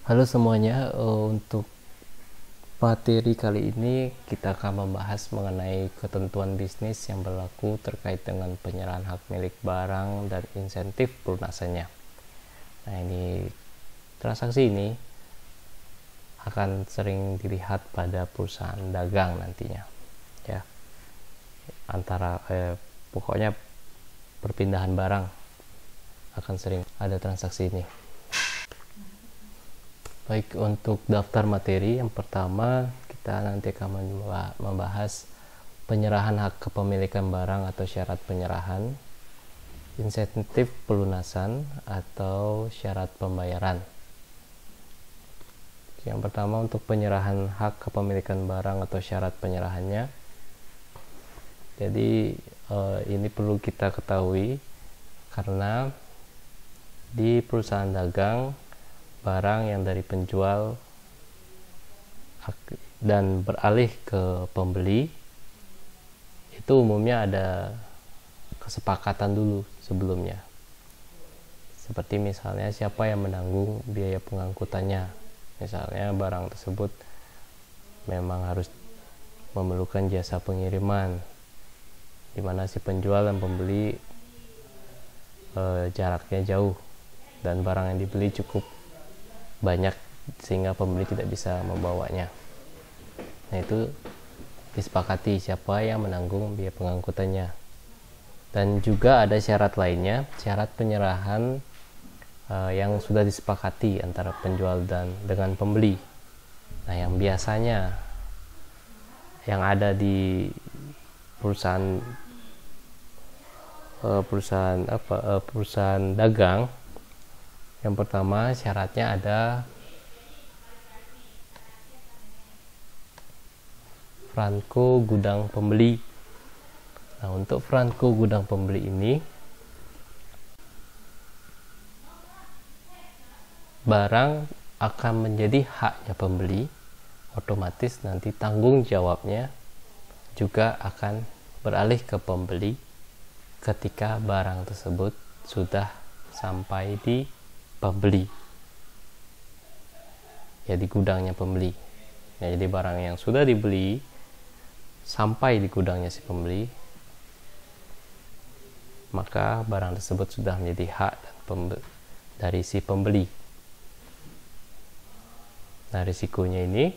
Halo semuanya, untuk materi kali ini kita akan membahas mengenai ketentuan bisnis yang berlaku terkait dengan penyerahan hak milik barang dan insentif pelunasannya. Nah, transaksi ini akan sering dilihat pada perusahaan dagang nantinya, ya. Pokoknya perpindahan barang akan sering ada transaksi ini. Baik, untuk daftar materi yang pertama kita nanti akan membahas penyerahan hak kepemilikan barang atau syarat penyerahan, insentif pelunasan atau syarat pembayaran. Yang pertama untuk penyerahan hak kepemilikan barang atau syarat penyerahannya. Jadi ini perlu kita ketahui karena di perusahaan dagang barang yang dari penjual dan beralih ke pembeli itu umumnya ada kesepakatan dulu sebelumnya, seperti misalnya siapa yang menanggung biaya pengangkutannya. Misalnya barang tersebut memang harus memerlukan jasa pengiriman, di mana si penjual dan pembeli jaraknya jauh dan barang yang dibeli cukup banyak sehingga pembeli tidak bisa membawanya. Nah, itu disepakati siapa yang menanggung biaya pengangkutannya. Dan juga ada syarat lainnya, syarat penyerahan yang sudah disepakati antara penjual dan dengan pembeli. Nah, yang biasanya yang ada di perusahaan dagang, yang pertama syaratnya ada franko gudang pembeli. Nah, untuk franko gudang pembeli ini barang akan menjadi haknya pembeli, otomatis nanti tanggung jawabnya juga akan beralih ke pembeli ketika barang tersebut sudah sampai di pembeli, ya di gudangnya pembeli. Ya, jadi barang yang sudah dibeli sampai di gudangnya si pembeli, maka barang tersebut sudah menjadi hak dari si pembeli. Nah, risikonya ini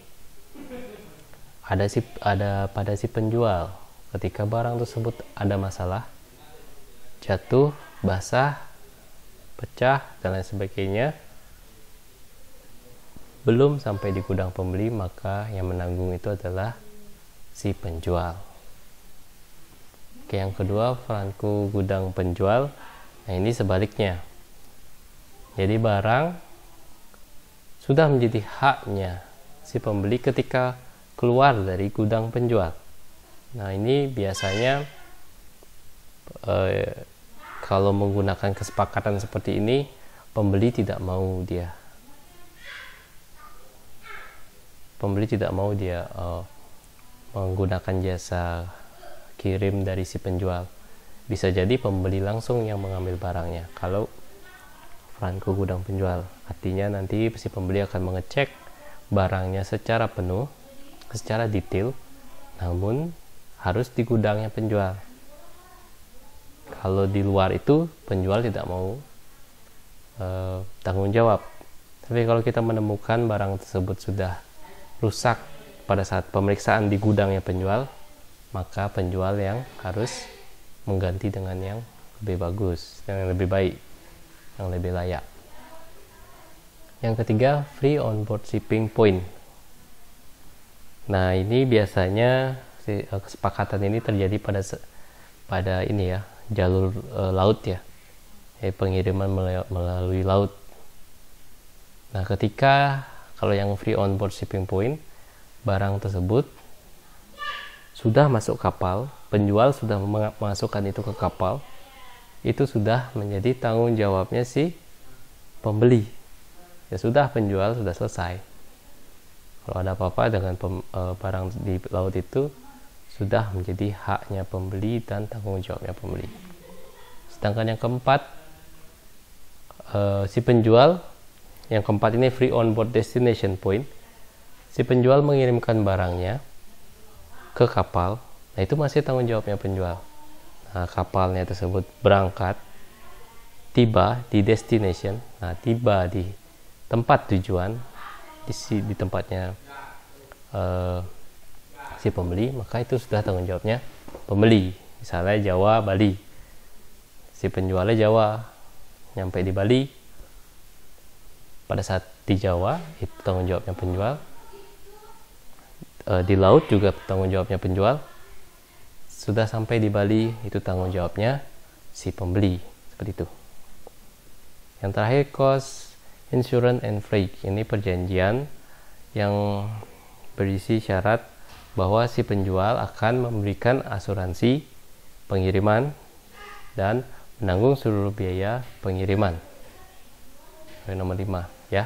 ada pada si penjual. Ketika barang tersebut ada masalah, jatuh, basah, pecah dan lain sebagainya, belum sampai di gudang pembeli, maka yang menanggung itu adalah si penjual. Oke, yang kedua, franko gudang penjual. Nah, ini sebaliknya. Jadi barang sudah menjadi haknya si pembeli ketika keluar dari gudang penjual. Nah, ini biasanya kalau menggunakan kesepakatan seperti ini, pembeli tidak mau dia menggunakan jasa kirim dari si penjual. Bisa jadi pembeli langsung yang mengambil barangnya kalau franko gudang penjual. Artinya nanti si pembeli akan mengecek barangnya secara penuh, secara detail, namun harus di gudangnya penjual. Kalau di luar itu penjual tidak mau tanggung jawab. Tapi kalau kita menemukan barang tersebut sudah rusak pada saat pemeriksaan di gudangnya penjual, maka penjual yang harus mengganti dengan yang lebih bagus, yang lebih baik, yang lebih layak. Yang ketiga, free on board shipping point. Nah, ini biasanya kesepakatan ini terjadi pada ini ya, jalur laut ya, pengiriman melalui laut. Nah, ketika kalau yang free on board shipping point, barang tersebut sudah masuk kapal, penjual sudah memasukkan itu ke kapal, itu sudah menjadi tanggung jawabnya si pembeli. Ya sudah, penjual sudah selesai. Kalau ada apa-apa dengan barang di laut itu sudah menjadi haknya pembeli dan tanggung jawabnya pembeli. Sedangkan yang keempat, si penjual yang keempat ini free on board destination point. Si penjual mengirimkan barangnya ke kapal. Nah, itu masih tanggung jawabnya penjual. Nah, kapalnya tersebut berangkat, tiba di destination. Nah, tiba di tempat tujuan, di tempatnya si pembeli, maka itu sudah tanggung jawabnya pembeli. Misalnya Jawa, Bali. Si penjualnya Jawa, nyampe di Bali. Pada saat di Jawa, itu tanggung jawabnya penjual. Di laut juga tanggung jawabnya penjual. Sudah sampai di Bali, itu tanggung jawabnya si pembeli. Seperti itu. Yang terakhir, cost, insurance, and freight. Ini perjanjian yang berisi syarat bahwa si penjual akan memberikan asuransi pengiriman dan menanggung seluruh biaya pengiriman. Nomor 5 ya.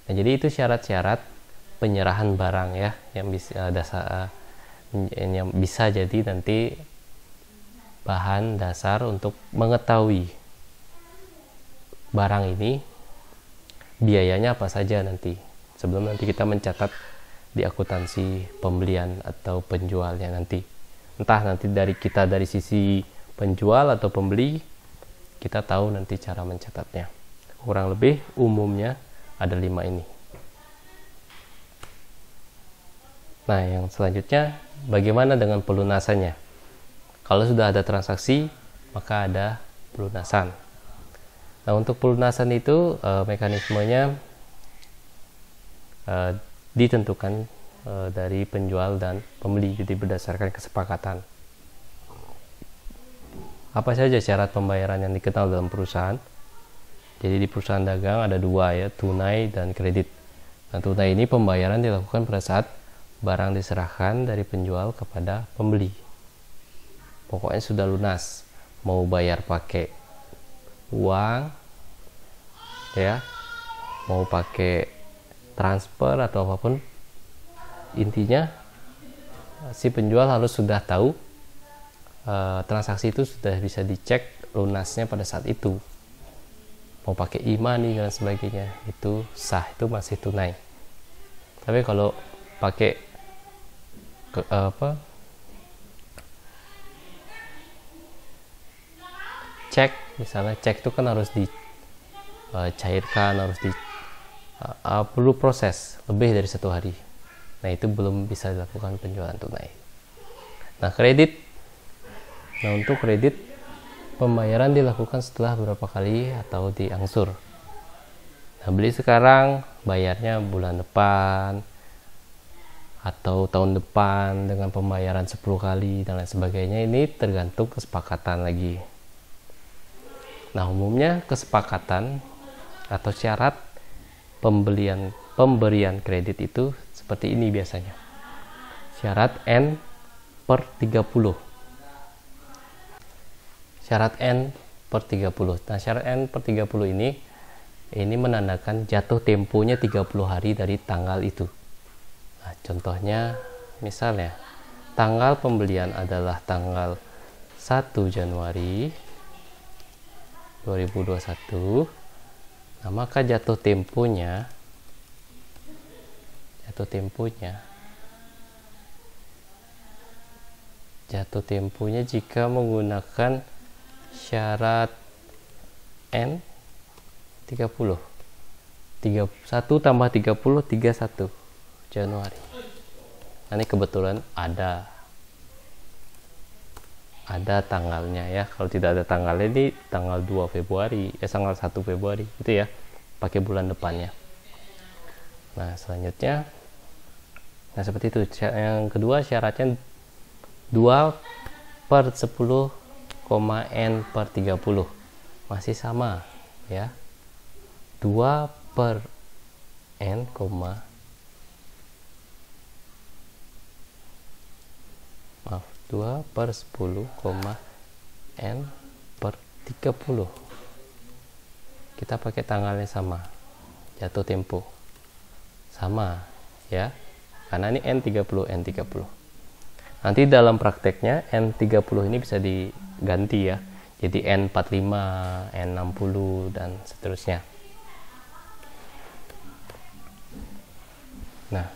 Nah, jadi itu syarat-syarat penyerahan barang ya, yang bisa jadi nanti bahan dasar untuk mengetahui barang ini biayanya apa saja nanti, sebelum nanti kita mencatat di akuntansi pembelian atau penjualnya nanti. Entah nanti dari sisi penjual atau pembeli, kita tahu nanti cara mencatatnya. Kurang lebih umumnya ada 5 ini. Nah, yang selanjutnya bagaimana dengan pelunasannya? Kalau sudah ada transaksi, maka ada pelunasan. Nah, untuk pelunasan itu mekanismenya ditentukan dari penjual dan pembeli, jadi berdasarkan kesepakatan. Apa saja syarat pembayaran yang dikenal dalam perusahaan? Jadi di perusahaan dagang ada 2 ya, tunai dan kredit. Nah, tunai ini pembayaran dilakukan pada saat barang diserahkan dari penjual kepada pembeli. Pokoknya sudah lunas, mau bayar pakai uang ya, mau pakai transfer atau apapun, intinya si penjual harus sudah tahu transaksi itu sudah bisa dicek lunasnya pada saat itu. Mau pakai e-money dan sebagainya, itu sah, itu masih tunai. Tapi kalau pakai cek, misalnya cek itu kan harus dicairkan, harus perlu proses lebih dari 1 hari. Nah, itu belum bisa dilakukan penjualan tunai. Nah, kredit. Nah, untuk kredit pembayaran dilakukan setelah beberapa kali atau diangsur. Nah, beli sekarang, bayarnya bulan depan atau tahun depan dengan pembayaran 10 kali dan lain sebagainya. Ini tergantung kesepakatan lagi. Nah, umumnya kesepakatan atau syarat pemberian kredit itu seperti ini biasanya. Syarat N/30. Syarat N/30. Nah, syarat N/30 ini menandakan jatuh temponya 30 hari dari tanggal itu. Nah, contohnya misalnya tanggal pembelian adalah tanggal 1 Januari 2021. Nah, maka jatuh temponya jika menggunakan syarat N/30. 1 tambah 30, 31 Januari. Nah, ini kebetulan ada tanggalnya ya. Kalau tidak ada tanggalnya, ini tanggal 2 Februari, tanggal 1 Februari itu ya, pakai bulan depannya. Nah, selanjutnya seperti itu. Yang kedua syaratnya 2/10, N/30 masih sama ya, 2/N, 2/10, N/30. Kita pakai tanggalnya sama, jatuh tempo sama ya, karena ini N30. Nanti dalam prakteknya N30 ini bisa diganti ya, jadi N45, N60 dan seterusnya. Nah,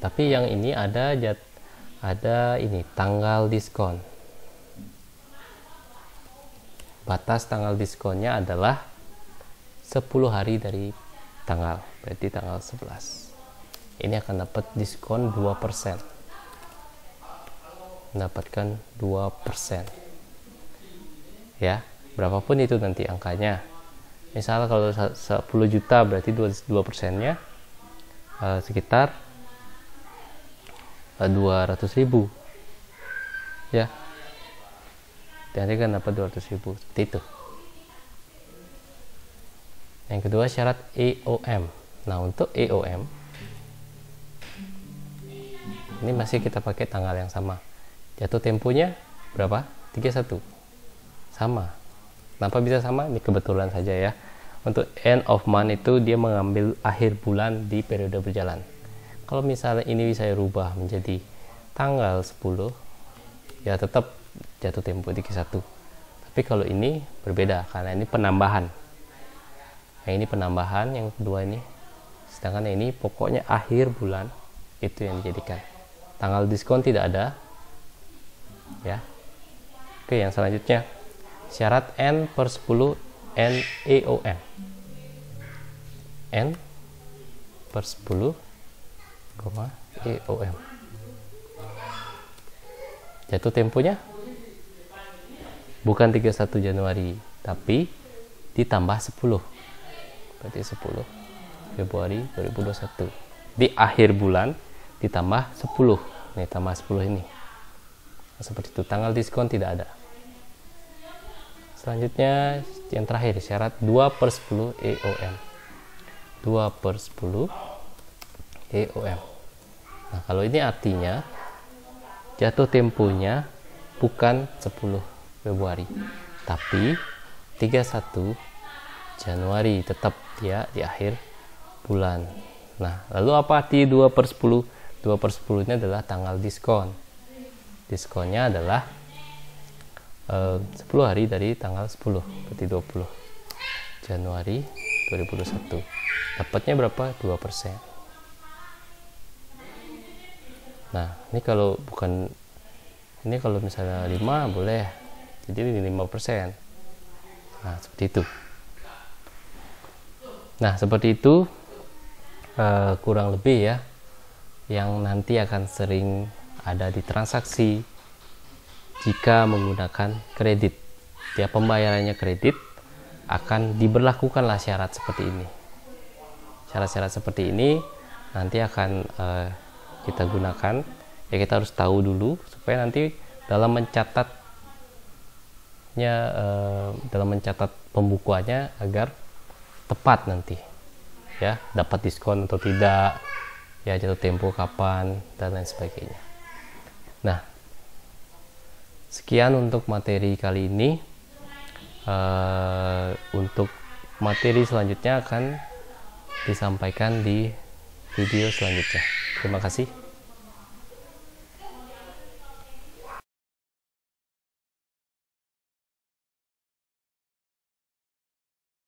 tapi yang ini ada ini tanggal diskon. Batas tanggal diskonnya adalah 10 hari dari tanggal, berarti tanggal 11. Ini akan dapat diskon 2%. Mendapatkan 2%. Ya, berapapun itu nanti angkanya. Misalnya kalau 10 juta berarti 2%-nya sekitar 200.000. Ya. Nanti kan dapat 200.000 seperti itu. Yang kedua syarat EOM. Nah, untuk EOM ini masih kita pakai tanggal yang sama. Jatuh temponya berapa? 31. Sama. Kenapa bisa sama? Ini kebetulan saja ya. Untuk end of month itu dia mengambil akhir bulan di periode berjalan. Kalau misalnya ini saya rubah menjadi tanggal 10, ya tetap jatuh tempo 31. Tapi kalau ini berbeda karena ini penambahan. Nah, ini penambahan yang kedua ini. Sedangkan ini pokoknya akhir bulan itu yang dijadikan. Tanggal diskon tidak ada. Ya. Oke, yang selanjutnya syarat N per 10 N EOM. N per 10, EOM. Jatuh temponya bukan 31 Januari, tapi ditambah 10. Berarti 10 Februari 2021. Di akhir bulan ditambah 10. Nih, tambah 10 ini. Seperti itu, tanggal diskon tidak ada. Selanjutnya yang terakhir syarat 2 per 10 EOM. 2 per 10 EOM. Nah, kalau ini artinya jatuh temponya bukan 10 Februari tapi 31 Januari, tetap ya di akhir bulan. Nah, lalu apa arti 2 per 10? 2 per 10 ini adalah tanggal diskon. Diskonnya adalah 10 hari dari tanggal 10, berarti 20 Januari 2021. Dapatnya berapa? 2%. Nah, ini kalau bukan, ini kalau misalnya 5 boleh, jadi ini 5%. Nah, seperti itu. Nah, seperti itu kurang lebih ya yang nanti akan sering ada di transaksi jika menggunakan kredit. Ya, pembayarannya kredit akan diberlakukanlah syarat seperti ini. Syarat-syarat seperti ini nanti akan kita gunakan. Ya, kita harus tahu dulu supaya nanti dalam mencatat pembukuannya agar tepat nanti. Ya, dapat diskon atau tidak, ya jatuh tempo kapan dan lain sebagainya. Nah, sekian untuk materi kali ini. Untuk materi selanjutnya akan disampaikan di video selanjutnya. Terima kasih.